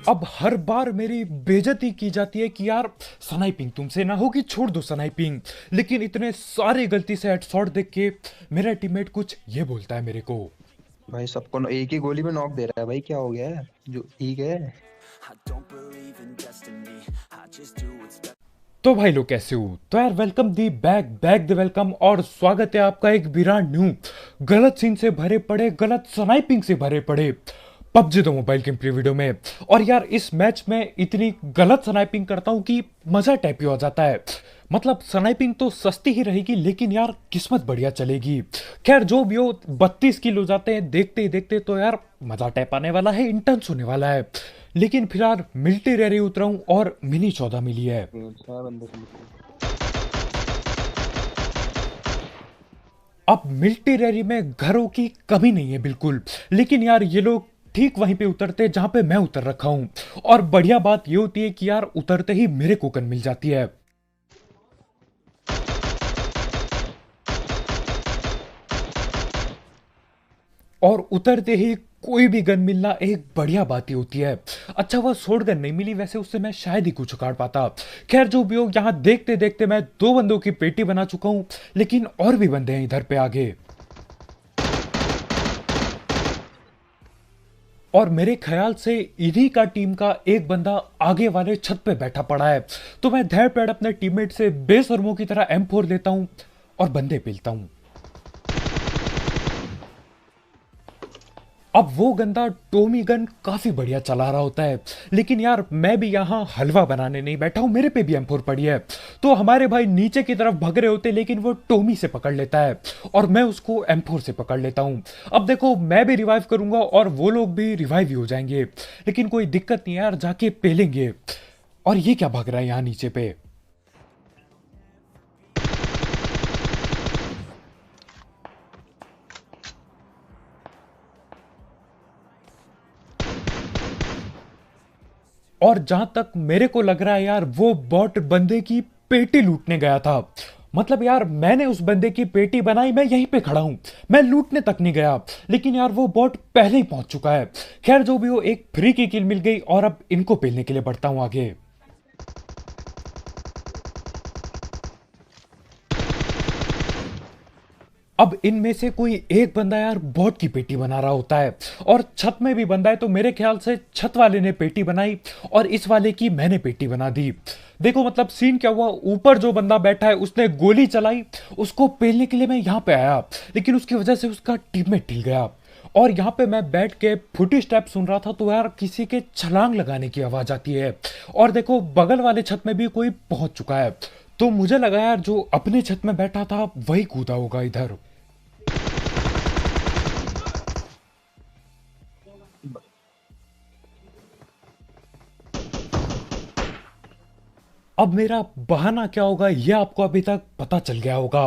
अब हर बार मेरी बेइज्जती की जाती है कि यार स्नाइपिंग तुमसे ना होगी, छोड़ दो स्नाइपिंग। लेकिन इतने सारे गलती से हेडशॉट देख के मेरा टीममेट कुछ ये बोलता है मेरे को। भाई सबको एक ही गोली में नॉक दे रहा है भाई, क्या हो गया है? जो ठीक है। तो भाई लोग कैसे हो? तो यार welcome the back back the welcome, और स्वागत है आपका एक ब्रांड न्यू गलत सीन से भरे पड़े, गलत स्नाइपिंग से भरे पड़े PUBG the mobile game pre video में। और यार इस मैच में इतनी गलत स्नाइपिंग करता हूं कि मजा टाइप ही हो जाता है। मतलब स्नाइपिंग तो सस्ती ही रहेगी, लेकिन यार किस्मत बढ़िया चलेगी। खैर जो भी हो, 32 किल हो जाते हैं देखते ही देखते, तो यार मजा टाइप आने वाला है, इंटेंस होने वाला है। लेकिन फिर यार मिलिट्री रैली उतरा हूं और मिनी 14 मिली है। छह बंदे से निकले। अब मिलिट्री रैली में घरों की कमी नहीं है बिल्कुल, लेकिन यार ये लोग ठीक वहीं पे उतरते हैं जहां पे मैं उतर रखा हूं। और बढ़िया बात ये होती है कि यार उतरते ही मेरे को गन मिल जाती है। और उतरते ही कोई भी गन मिलना एक बढ़िया बात ही होती है। अच्छा वह शॉर्ट गन नहीं मिली, वैसे उससे मैं शायद ही कुछ उखाड़ पाता। खैर जो भी हो, यहां देखते देखते मैं 2 बंदों की पेटी बना चुका हूं, लेकिन और भी बंदे हैं इधर पे आगे। और मेरे ख्याल से इन्हीं का टीम का एक बंदा आगे वाले छत पे बैठा पड़ा है। तो मैं धैर्य पैड अपने टीममेट से बेशर्मों की तरह M4 लेता हूं और बंदे पेलता हूं। अब वो गंदा टोमी गन काफी बढ़िया चला रहा होता है, लेकिन यार मैं भी यहाँ हलवा बनाने नहीं बैठा हूं, मेरे पे भी M4 पड़ी है। तो हमारे भाई नीचे की तरफ भग रहे होते, लेकिन वो टोमी से पकड़ लेता है और मैं उसको M4 से पकड़ लेता हूं। अब देखो मैं भी रिवाइव करूंगा और वो लोग भी रिवाइव ही हो जाएंगे, लेकिन कोई दिक्कत नहीं है यार, जाके पेलेंगे। और ये क्या भाग रहा है यहाँ नीचे पे? और जहां तक मेरे को लग रहा है यार, वो बॉट बंदे की पेटी लूटने गया था। मतलब यार मैंने उस बंदे की पेटी बनाई, मैं यहीं पे खड़ा हूं, मैं लूटने तक नहीं गया, लेकिन यार वो बॉट पहले ही पहुंच चुका है। खैर जो भी हो, एक फ्री की किल मिल गई और अब इनको पेलने के लिए बढ़ता हूं आगे। अब इनमें से कोई एक बंदा यार बॉट की पेटी बना रहा होता है, और छत में भी बंदा है, तो मेरे ख्याल से छत वाले ने पेटी बनाई और इस वाले की मैंने पेटी बना दी। देखो मतलब सीन क्या हुआ, ऊपर जो बंदा बैठा है उसने गोली चलाई, उसको पेलने के लिए मैं यहाँ पे आया, लेकिन उसकी वजह से उसका टीममेट हिल गया। और यहाँ पे मैं बैठ के फुटी स्टेप सुन रहा था, तो यार किसी के छलांग लगाने की आवाज आती है। और देखो बगल वाले छत में भी कोई पहुंच चुका है, तो मुझे लगा यार जो अपने छत में बैठा था वही कूदा होगा इधर। अब मेरा बहाना क्या होगा ये आपको अभी तक पता चल गया होगा।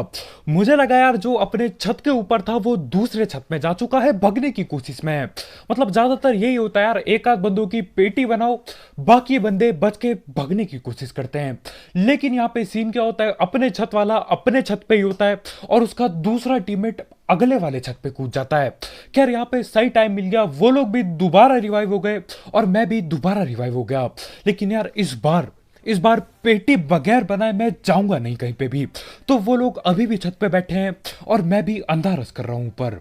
मुझे लगा यार जो अपने छत के ऊपर था वो दूसरे छत में जा चुका है, भगने की कोशिश में है। मतलब ज्यादातर यही होता है यार, एक आध बंदों की पेटी बनाओ, बाकी बंदे बच के भगने की कोशिश करते हैं। लेकिन यहाँ पे सीन क्या होता है, अपने छत वाला अपने छत पे ही होता है और उसका दूसरा टीममेट अगले वाले छत पे कूद जाता है। खैर यहाँ पे सही टाइम मिल गया, वो लोग भी दोबारा रिवाइव हो गए और मैं भी दोबारा रिवाइव हो गया। लेकिन यार इस बार पेटी बगैर बनाए मैं जाऊंगा नहीं कहीं पे भी। तो वो लोग अभी भी छत पे बैठे हैं और मैं भी अंधा रस कर रहा हूं ऊपर।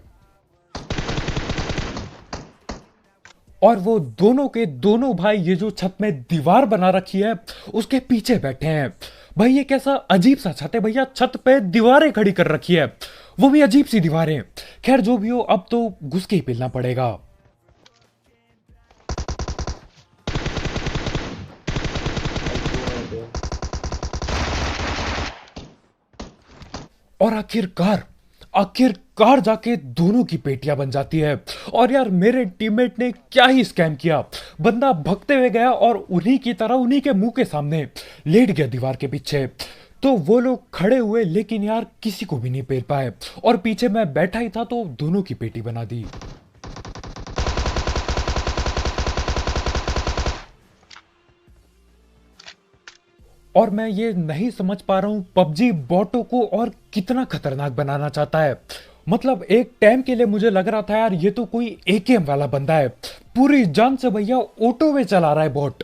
और वो दोनों के दोनों भाई ये जो छत में दीवार बना रखी है उसके पीछे बैठे हैं। भाई ये कैसा अजीब सा छत है भैया, छत पे दीवारें खड़ी कर रखी है, वो भी अजीब सी दीवारें। खैर जो भी हो, अब तो घुस के ही पेलना पड़ेगा। भाई दो हैं पे। और आखिरकार आखिरकार जाके दोनों की पेटियां बन जाती है। और यार मेरे टीममेट ने क्या ही स्कैम किया, बंदा भगते हुए गया और उन्हीं की तरह उन्हीं के मुंह के सामने लेट गया दीवार के पीछे। तो वो लोग खड़े हुए, लेकिन यार किसी को भी नहीं पेल पाए, और पीछे मैं बैठा ही था तो दोनों की पेटी बना दी। और मैं ये नहीं समझ पा रहा हूं पबजी बॉटों को और कितना खतरनाक बनाना चाहता है। मतलब एक टाइम के लिए मुझे लग रहा था यार ये तो कोई AKM वाला बंदा है, पूरी जान से भैया ऑटो में चला रहा है बॉट।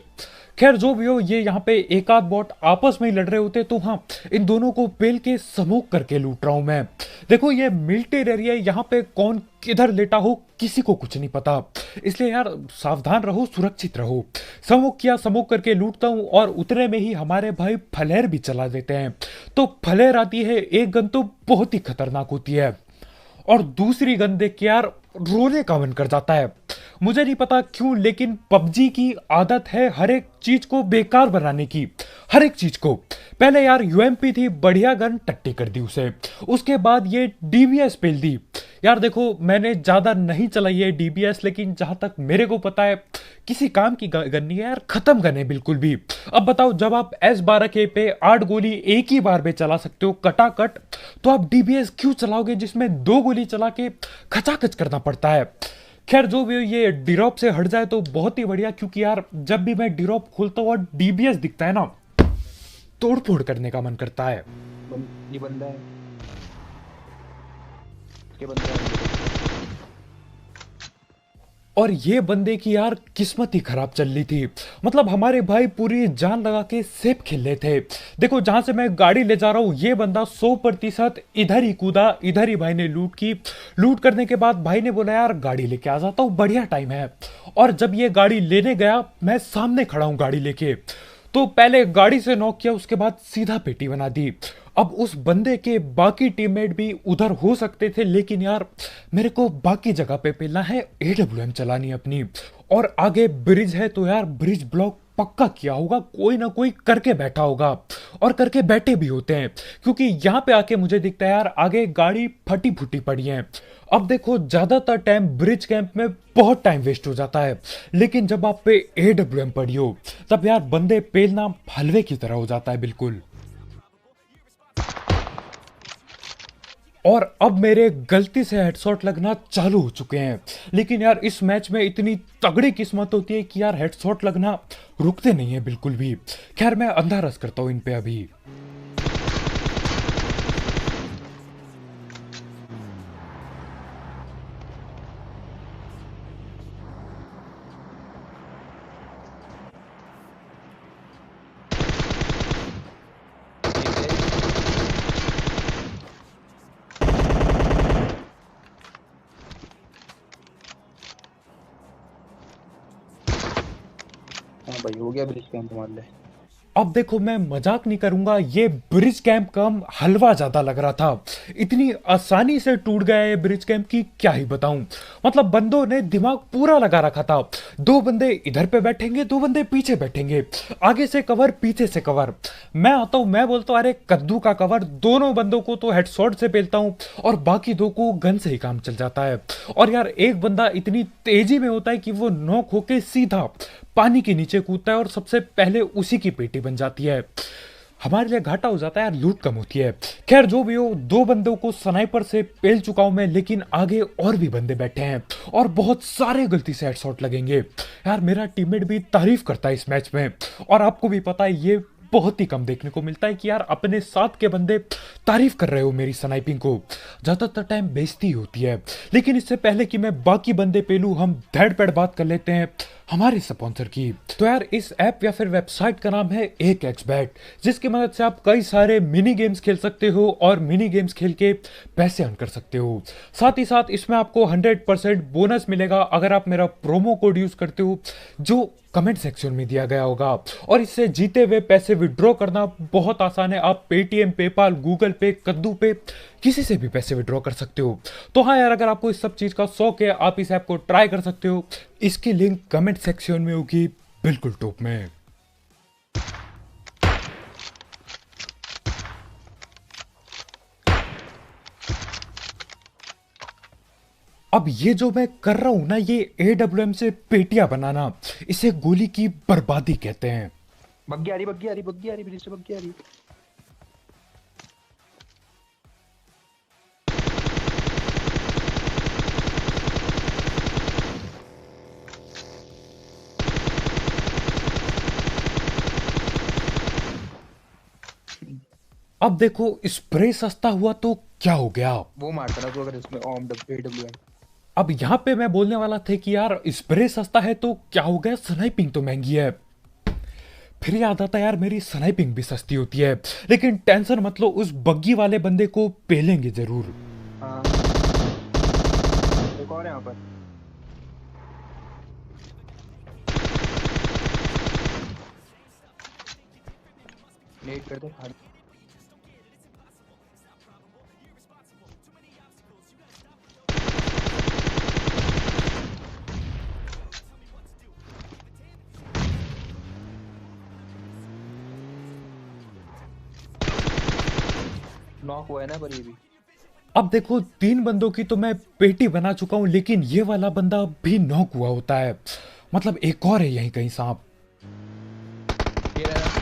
खैर जो भी हो, ये यहाँ पे एक आध बॉट आपस में ही लड़ रहे होते तो हाँ, इन दोनों को पेल के समोक करके लूट रहा हूं मैं। देखो ये मिलिट्री एरिया है, यहाँ पे कौन किधर लेटा हो किसी को कुछ नहीं पता, इसलिए यार सावधान रहो, सुरक्षित रहो। समोक किया, समोक करके लूटता हूँ और उतने में ही हमारे भाई फलेर भी चला देते हैं। तो फलेर आती है, एक गन तो बहुत ही खतरनाक होती है, और दूसरी गन देख के यार रोने का मन कर जाता है। मुझे नहीं पता क्यों, लेकिन पबजी की आदत है हर एक चीज को बेकार बनाने की, हर एक चीज को। पहले यार यूएमपी थी, बढ़िया गन टट्टी कर दी उसे, उसके बाद ये डीबीएस पेल दी। यार देखो मैंने ज्यादा नहीं चलाई है डीबीएस, लेकिन जहां तक मेरे को पता है किसी काम की गन नहीं है यार, खत्म गन है बिल्कुल भी। अब बताओ, जब आप S12 के पे 8 गोली एक ही बार में चला सकते हो कटाकट, तो आप डीबीएस क्यों चलाओगे जिसमें 2 गोली चला के खचाखच करना पड़ता है। खैर जो भी हो, ये डिरॉप से हट जाए तो बहुत ही बढ़िया, क्योंकि यार जब भी मैं डिरॉप खोलता हूँ और डीबीएस दिखता है ना, तोड़ फोड़ करने का मन करता है। ये बंदा है, ये बंदा है। और ये बंदे की यार किस्मत ही खराब चल रही थी, मतलब हमारे भाई पूरी जान लगा के सेफ खेल रहे थे। देखो जहां से मैं गाड़ी ले जा रहा हूं, ये बंदा 100% इधर ही कूदा, इधर ही भाई ने लूट की। लूट करने के बाद भाई ने बोला यार गाड़ी लेके आ जाता हूं, बढ़िया टाइम है। और जब ये गाड़ी लेने गया, मैं सामने खड़ा हूं गाड़ी लेके, तो पहले गाड़ी से नॉक किया, उसके बाद सीधा पेटी बना दी। अब उस बंदे के बाकी टीममेट भी उधर हो सकते थे, लेकिन यार मेरे को बाकी जगह पे पेलना है, एडब्ल्यूएम चलानी है अपनी। और आगे ब्रिज है तो यार ब्रिज ब्लॉक पक्का किया होगा, कोई ना कोई करके बैठा होगा, और करके बैठे भी होते हैं, क्योंकि यहां पे आके मुझे दिखता है यार आगे गाड़ी फटी फूटी पड़ी है। अब देखो ज्यादातर टाइम ब्रिज कैंप में बहुत टाइम वेस्ट हो जाता है, लेकिन जब आप पे एडब्ल्यूएम पड़ी हो, तब यार बंदे पेलना हलवे की तरह हो जाता है बिल्कुल। और अब मेरे गलती से हेडशॉट लगना चालू हो चुके हैं, लेकिन यार इस मैच में इतनी तगड़ी किस्मत होती है कि यार हेडशॉट लगना रुकते नहीं है बिल्कुल भी। खैर मैं अंधा रस करता हूं इन पे अभी। हाँ भाई हो गया, ब्रिज कैंप मार ले। अब देखो मैं मजाक नहीं करूंगा, ये ब्रिज कैंप कम हलवा ज्यादा लग रहा था, इतनी आसानी से टूट गया ये ब्रिज कैंप की क्या ही बताऊं। मतलब बंदों ने दिमाग पूरा लगा रखा था, 2 बंदे इधर पे बैठेंगे, 2 बंदे पीछे बैठेंगे, आगे से कवर पीछे से कवर। मैं आता हूं, मैं बोलता हूं अरे कद्दू का कवर, दोनों बंदों को तो हेडशॉट से पेलता हूं और बाकी 2 को गन से ही काम चल जाता है। और यार एक बंदा इतनी तेजी में होता है कि वो नॉक होके सीधा पानी के नीचे कूदता है और सबसे पहले उसी की पेटी बन जाती है। हमारे लिए घाटा हो जाता है यार, लूट कम होती है। खैर जो भी हो, 2 बंदों को स्नाइपर से पेल चुका हूं मैं, लेकिन आगे और भी बंदे बैठे हैं और बहुत सारे गलती से हेडशॉट लगेंगे। यार मेरा टीममेट भी तारीफ करता है इस मैच में, और आपको भी पता है ये बहुत ही कम देखने को मिलता है कि यार अपने साथ के बंदे तारीफ कर रहे हो मेरी स्नाइपिंग को, ज्यादातर टाइम बेइज्जती होती है। लेकिन इससे पहले कि मैं बाकी बंदे पेलूं, हम धड़ पैड़ बात कर लेते हैं हमारे स्पॉन्सर की। तो यार इस ऐप या फिर वेबसाइट का नाम है 1xbet, जिसकी मदद से आप कई सारे मिनी गेम्स खेल सकते हो और मिनी गेम्स खेल के पैसे अर्न कर सकते हो। साथ ही साथ इसमें आपको 100% बोनस मिलेगा अगर आप मेरा प्रोमो कोड यूज करते हो, जो कमेंट सेक्शन में दिया गया होगा। और इससे जीते हुए पैसे विड्रॉ करना बहुत आसान है, आप पेटीएम, पेपाल, गूगल पे, कद्दू पे, किसी से भी पैसे विड्रॉ कर सकते हो। तो हाँ यार, अगर आपको इस सब चीज का शौक है, आप इस ऐप को ट्राई कर सकते हो। इसकी लिंक कमेंट सेक्शन में होगी, बिल्कुल टॉप में। अब ये जो मैं कर रहा हूं ना, ये एडब्ल्यूएम से पेटियां बनाना, इसे गोली की बर्बादी कहते हैं। बग्गी आ रही, बग्गी आ रही, बग्गी आ रही, ब्रिज से बग्गी आ रही। अब देखो स्प्रे सस्ता हुआ तो क्या हो गया। वो मारता ना तो, अगर इसमें ओम एडब्ल्यूएम। अब यहाँ पे मैं बोलने वाला था कि यार स्प्रे सस्ता है तो क्या हो गया, स्नाइपिंग तो महंगी है। फिर याद आता यार मेरी स्नाइपिंग भी सस्ती होती है। लेकिन टेंशन मत लो, उस बग्गी वाले बंदे को पेलेंगे जरूर। हाँ, एक और है यहाँ पर। नेट कर दे खाली। नॉक हुआ है ना पर ये भी। अब देखो 3 बंदों की तो मैं पेटी बना चुका हूं, लेकिन ये वाला बंदा भी नॉक हुआ होता है। मतलब एक और है यहीं कहीं सांप। ये रहा।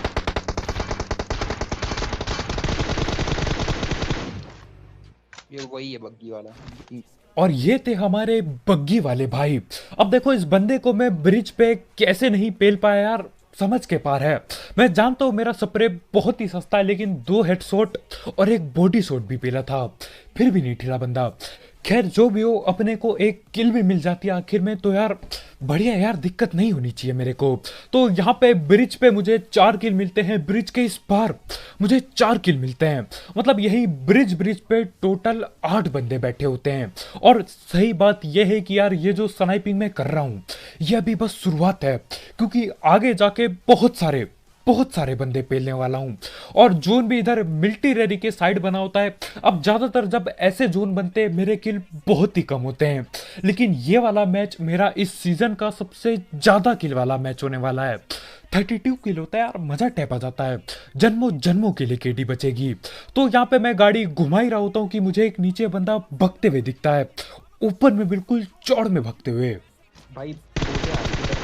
ये वही है बग्गी वाला। और ये थे हमारे बग्गी वाले भाई। अब देखो इस बंदे को मैं ब्रिज पे कैसे नहीं पेल पाया यार, समझ के पार है। मैं जानता हूँ मेरा स्प्रे बहुत ही सस्ता है, लेकिन 2 हेडशॉट और एक बॉडी शॉट भी पेला था, फिर भी नहीं ठिला बंदा। खैर जो भी हो, अपने को एक किल भी मिल जाती है आखिर में, तो यार बढ़िया यार, दिक्कत नहीं होनी चाहिए मेरे को। तो यहाँ पे ब्रिज पे मुझे 4 किल मिलते हैं, ब्रिज के इस पार मुझे 4 किल मिलते हैं। मतलब यही ब्रिज ब्रिज पे टोटल 8 बंदे बैठे होते हैं। और सही बात यह है कि यार ये जो स्नाइपिंग मैं कर रहा हूँ, ये अभी बस शुरुआत है, क्योंकि आगे जाके बहुत सारे बंदे पेलने वाला हूं। और जोन भी इधर मिलिट्री के साइड बना होता है। अब ज्यादातर जब ऐसे जोन बनते हैं मेरे किल बहुत ही कम होते हैं, लेकिन ये वाला मैच मेरा इस सीजन का सबसे ज्यादा किल वाला मैच होने वाला है। 32 किल होता है यार, मजा टैप आ जाता है। जन्मों जन्मों के लिए केडी बचेगी। तो यहाँ पे मैं गाड़ी घुमा ही रहा होता हूँ कि मुझे एक नीचे बंदा भगते हुए दिखता है, ऊपर में बिल्कुल चौड़ में भगते हुए। भाई बोलते आ रही है।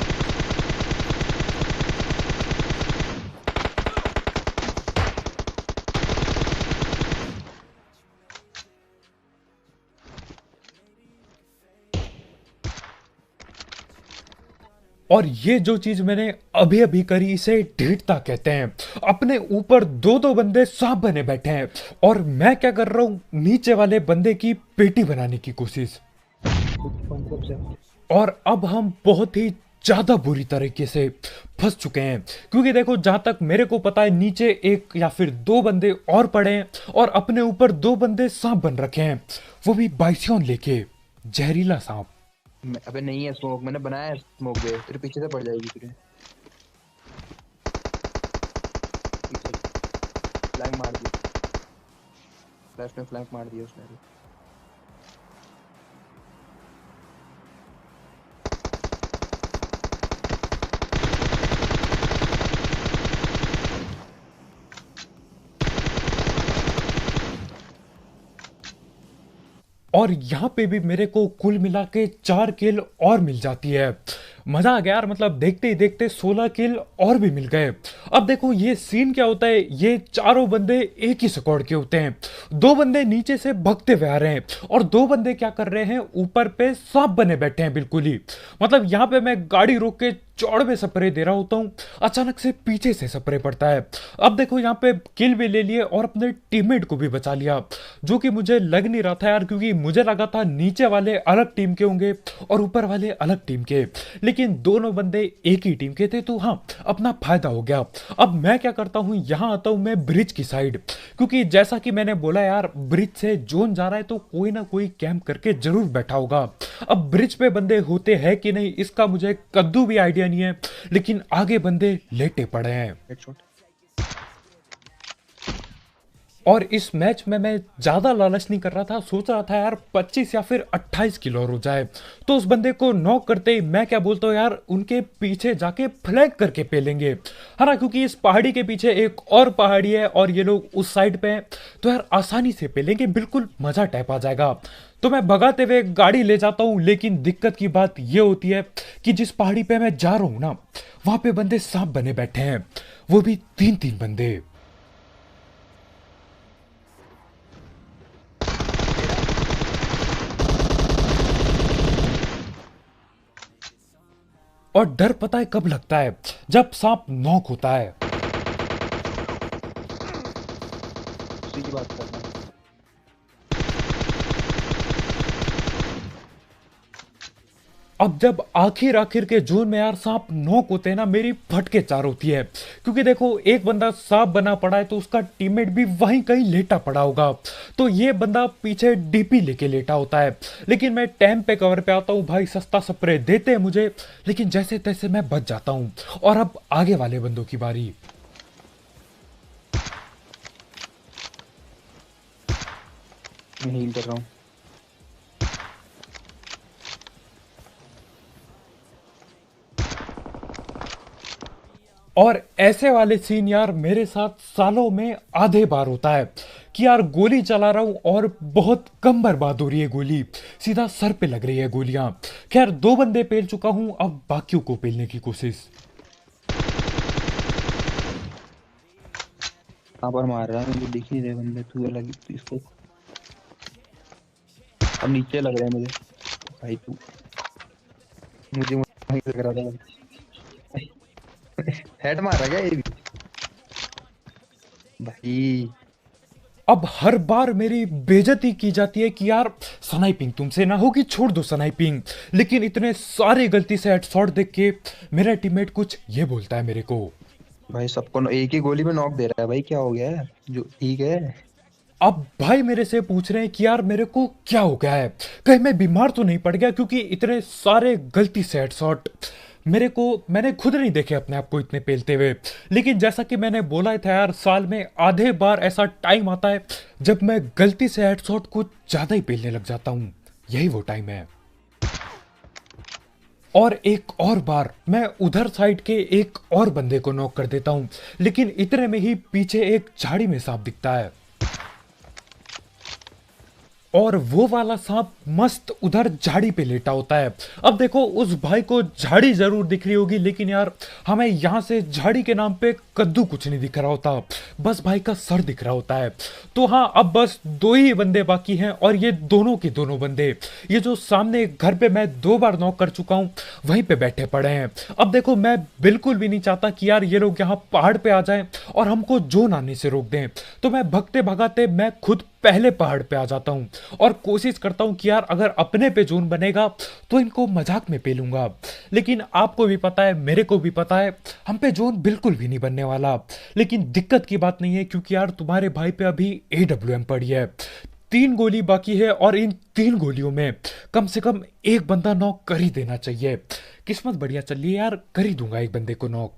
और ये जो चीज मैंने अभी अभी करी, इसे ढीठता कहते हैं। अपने ऊपर 2-2 बंदे सांप बने बैठे हैं, और मैं क्या कर रहा हूं, नीचे वाले बंदे की पेटी बनाने की कोशिश। मतलब से और अब हम बहुत ही ज्यादा बुरी तरीके से फंस चुके हैं, क्योंकि देखो जहां तक मेरे को पता है नीचे 1 या फिर 2 बंदे और पड़े हैं, और अपने ऊपर 2 बंदे सांप बन रखे हैं, वो भी बाइसियन लेके, जहरीला सांप। अबे नहीं है स्मोक, मैंने बनाया है स्मोक बे, तेरे पीछे से पड़ जाएगी तुझे। पीछे फ्लैंक मार दी, लेफ्ट में फ्लैंक मार दिया उसने भी। और यहाँ पे भी मेरे को कुल मिला के 4 किल और मिल जाती है। मजा आ गया यार, मतलब देखते ही देखते 16 किल और भी मिल गए। अब देखो ये सीन क्या होता है, ये चारों बंदे एक ही स्क्वाड के होते हैं। 2 बंदे नीचे से भगते हुए आ रहे हैं, और 2 बंदे क्या कर रहे हैं, ऊपर पे सांप बने बैठे हैं बिल्कुल ही। मतलब यहाँ पे मैं गाड़ी रोक के चौड़ में स्प्रे दे रहा होता हूँ, अचानक से पीछे से स्प्रे पड़ता है। अब देखो यहाँ पे किल भी ले लिए और अपने टीममेट को भी बचा लिया, जो कि मुझे लग नहीं रहा था यार, क्योंकि मुझे लगा था नीचे वाले अलग टीम के होंगे और ऊपर वाले अलग टीम के, लेकिन दोनों बंदे एक ही टीम के थे, तो हाँ अपना फायदा हो गया। अब मैं क्या करता हूँ, यहाँ आता हूँ मैं ब्रिज की साइड, क्योंकि जैसा कि मैंने बोला यार, ब्रिज से जोन जा रहा है तो कोई ना कोई कैंप करके जरूर बैठा होगा। अब ब्रिज पे बंदे होते हैं कि नहीं इसका मुझे कद्दू भी आइडिया नहीं है, लेकिन आगे बंदे लेटे पड़े हैं। हेडशॉट। और इस मैच में मैं ज्यादा लालच नहीं कर रहा था, सोच रहा था यार 25 या फिर 28 किलो और हो जाए। तो उस बंदे को नॉक करते ही मैं क्या बोलता हूँ यार, उनके पीछे जाके फ्लैंक करके पेलेंगे, है ना, क्योंकि इस पहाड़ी के पीछे एक और पहाड़ी है और ये लोग उस साइड पे हैं, तो यार आसानी से पेलेंगे, बिल्कुल मजा टाइप आ जाएगा। तो मैं भगाते हुए गाड़ी ले जाता हूँ, लेकिन दिक्कत की बात ये होती है कि जिस पहाड़ी पे मैं जा रहा हूँ ना, वहां पे बंदे सांप बने बैठे हैं, वो भी 3-3 बंदे। और डर पता है कब लगता है, जब सांप नॉक होता है। उसी की बात करना है। अब जब आखिर आखिर के जोन में यार सांप नॉक होते हैं ना, मेरी फटके चार होती है। क्योंकि देखो एक बंदा सांप बना पड़ा है तो उसका टीममेट भी वहीं कहीं लेटा पड़ा होगा, तो ये बंदा पीछे डीपी लेके लेटा होता है। लेकिन मैं टाइम पे कवर पे आता हूँ, भाई सस्ता स्प्रे देते हैं मुझे, लेकिन जैसे तैसे मैं बच जाता हूँ। और अब आगे वाले बंदों की बारी। मैं हील कर रहा हूँ। और ऐसे वाले सीन यार मेरे साथ सालों में आधे बार होता है कि यार गोली चला रहा हूं और बहुत कम बर्बाद हो रही है गोली, सीधा सर पे लग रही है गोलियां। खैर 2 बंदे पेल चुका हूं, अब बाकियों को पेलने की कोशिश। कहाँ पर मार रहा है, मुझे दिख नहीं रहे बंदे। तू लगी इसको, अब नीचे लग रहा है मुझे। भाई तू मुझे वहीं लग रहा था। हेड मार रहा है क्या ये भी भाई? अब हर बार मेरी बेइज्जती की जाती है कि यार स्नाइपिंग तुमसे ना होगी, छोड़ दो स्नाइपिंग। लेकिन इतने सारे गलती से हेडशॉट देख के मेरा टीममेट कुछ ये बोलता है मेरे को। भाई सबको एक ही गोली में नॉक दे रहा है भाई, क्या हो गया है? जो ठीक है। अब भाई मेरे से पूछ रहे हैं कि यार मेरे को क्या हो गया है, कहीं मैं बीमार तो नहीं पड़ गया, क्योंकि इतने सारे गलती से हेडशॉट मेरे को, मैंने खुद नहीं देखे अपने आप को इतने पेलते हुए। लेकिन जैसा कि मैंने बोला था यार, साल में आधे बार ऐसा टाइम आता है जब मैं गलती से हेडशॉट कुछ ज्यादा ही पेलने लग जाता हूं, यही वो टाइम है। और एक और बार मैं उधर साइड के एक और बंदे को नॉक कर देता हूं, लेकिन इतने में ही पीछे एक झाड़ी में सांप दिखता है, और वो वाला सांप मस्त उधर झाड़ी पे लेटा होता है। अब देखो उस भाई को झाड़ी जरूर दिख रही होगी, लेकिन यार हमें यहां से झाड़ी के नाम पे कद्दू कुछ नहीं दिख रहा होता, बस भाई का सर दिख रहा होता है। तो हाँ, अब बस 2 ही बंदे बाकी हैं, और ये दोनों के दोनों बंदे, ये जो सामने घर पे मैं 2 बार नॉक कर चुका हूं, वहीं पे बैठे पड़े हैं। अब देखो मैं बिल्कुल भी नहीं चाहता कि यार ये लोग यहाँ पहाड़ पे आ जाएं और हमको जोन आने से रोक दें, तो मैं भगते भगाते मैं खुद पहले पहाड़ पे आ जाता हूं और कोशिश करता हूं कि यार अगर अपने पे जोन बनेगा तो इनको मजाक में पेलूंगा। लेकिन आपको भी पता है, मेरे को भी पता है, हम पे जोन बिल्कुल भी नहीं बनने वाला। लेकिन दिक्कत की बात नहीं है, क्योंकि यार तुम्हारे भाई पे अभी AWM पड़ी है, 3 गोली बाकी है, और इन 3 गोलियों में कम से कम एक बंदा नॉक कर ही देना चाहिए। किस्मत बढ़िया चल रही है यार, कर ही दूंगा एक बंदे को नॉक।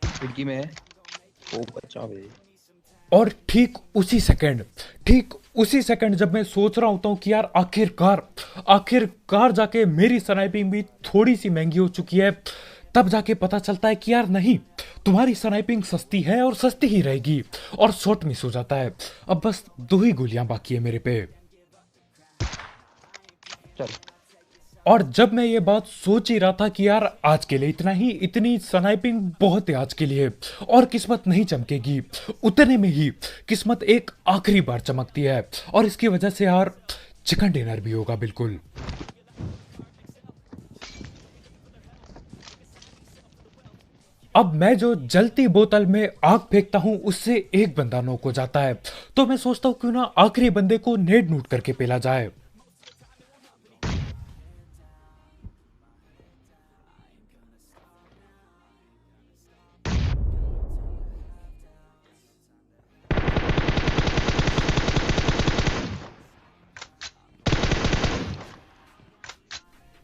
खिड़की में है। ओ बच्चा भाई। और ठीक उसी सेकंड जब मैं सोच रहा होता हूं कि यार आखिरकार जाके मेरी स्नाइपिंग भी थोड़ी सी महंगी हो चुकी है, तब जाके पता चलता है कि यार नहीं, तुम्हारी स्नाइपिंग सस्ती है और सस्ती ही रहेगी, और शॉट मिस हो जाता है। अब बस 2 ही गोलियां बाकी है मेरे पे। चल और जब मैं ये बात सोच ही रहा था कि यार आज के लिए इतना ही, इतनी स्नाइपिंग बहुत है आज के लिए, और किस्मत नहीं चमकेगी, उतने में ही किस्मत एक आखिरी बार चमकती है, और इसकी वजह से यार चिकन डिनर भी होगा बिल्कुल। अब मैं जो जलती बोतल में आग फेंकता हूं, उससे एक बंदा नॉक हो जाता है, तो मैं सोचता हूं क्यों ना आखिरी बंदे को नेड नूट करके पेला जाए।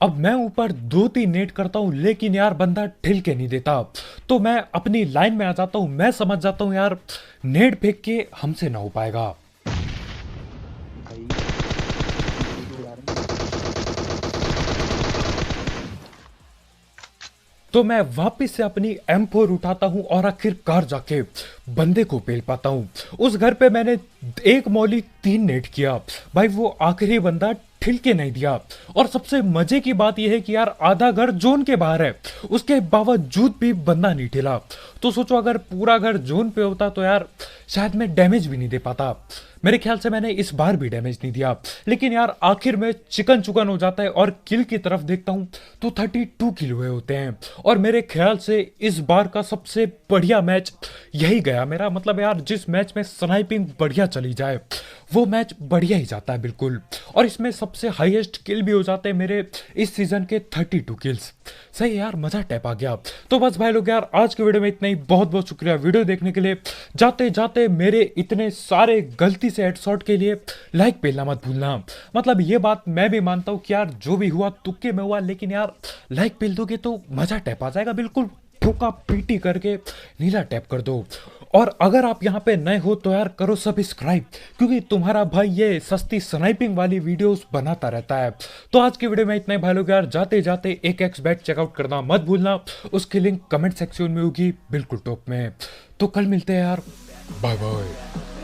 अब मैं ऊपर 2-3 नेट करता हूं, लेकिन यार बंदा ठिल के नहीं देता, तो मैं अपनी लाइन में आ जाता हूं। मैं समझ जाता हूं यार नेट फेंक के हमसे ना हो पाएगा, भाई उड़ा रहे हैं। तो मैं वापस से अपनी M4 उठाता हूं और आखिरकार जाके बंदे को पेल पाता हूं। उस घर पे मैंने एक मौली 3 नेट किया, भाई वो आखिरी बंदा ठिलके नहीं दिया। और सबसे मजे की बात यह है कि यार आधा घर जोन के बाहर है, उसके बावजूद भी बंदा नहीं ठिला। तो सोचो अगर पूरा घर जोन पे होता तो यार शायद मैं डैमेज भी नहीं दे पाता। मेरे ख्याल से मैंने इस बार भी डैमेज नहीं दिया, लेकिन यार आखिर में चिकन चुकन हो जाता है और किल की तरफ देखता हूं तो 32 किल हुए होते हैं। और मेरे ख्याल से इस बार का सबसे बढ़िया मैच यही गया मेरा। मतलब यार जिस मैच में स्नाइपिंग बढ़िया चली जाए वो मैच बढ़िया ही जाता है बिल्कुल। और इसमें सबसे हाईएस्ट किल भी हो जाते हैं मेरे इस सीजन के 32 किल्स। सही यार, मजा टैप आ गया। तो बस भाई लोग यार आज के वीडियो में इतना ही। बहुत बहुत शुक्रिया वीडियो देखने के लिए। जाते जाते मेरे इतने सारे गलती से हेडशॉट के लिए लाइक पेलना मत भूलना। मतलब ये बात मैं भी मानता हूँ कि यार जो भी हुआ तुक्के में हुआ, लेकिन यार लाइक पेल दोगे तो मजा टैप आ जाएगा बिल्कुल। ठोका पीटी करके नीला टैप कर दो। और अगर आप यहाँ पे नए हो तो यार करो सब्सक्राइब, क्योंकि तुम्हारा भाई ये सस्ती स्नाइपिंग वाली वीडियोस बनाता रहता है। तो आज की वीडियो में इतना ही भाई लोग यार। जाते जाते एक एक्स बैट चेकआउट करना मत भूलना, उसकी लिंक कमेंट सेक्शन में होगी बिल्कुल टॉप में। तो कल मिलते हैं यार, बाय बाय।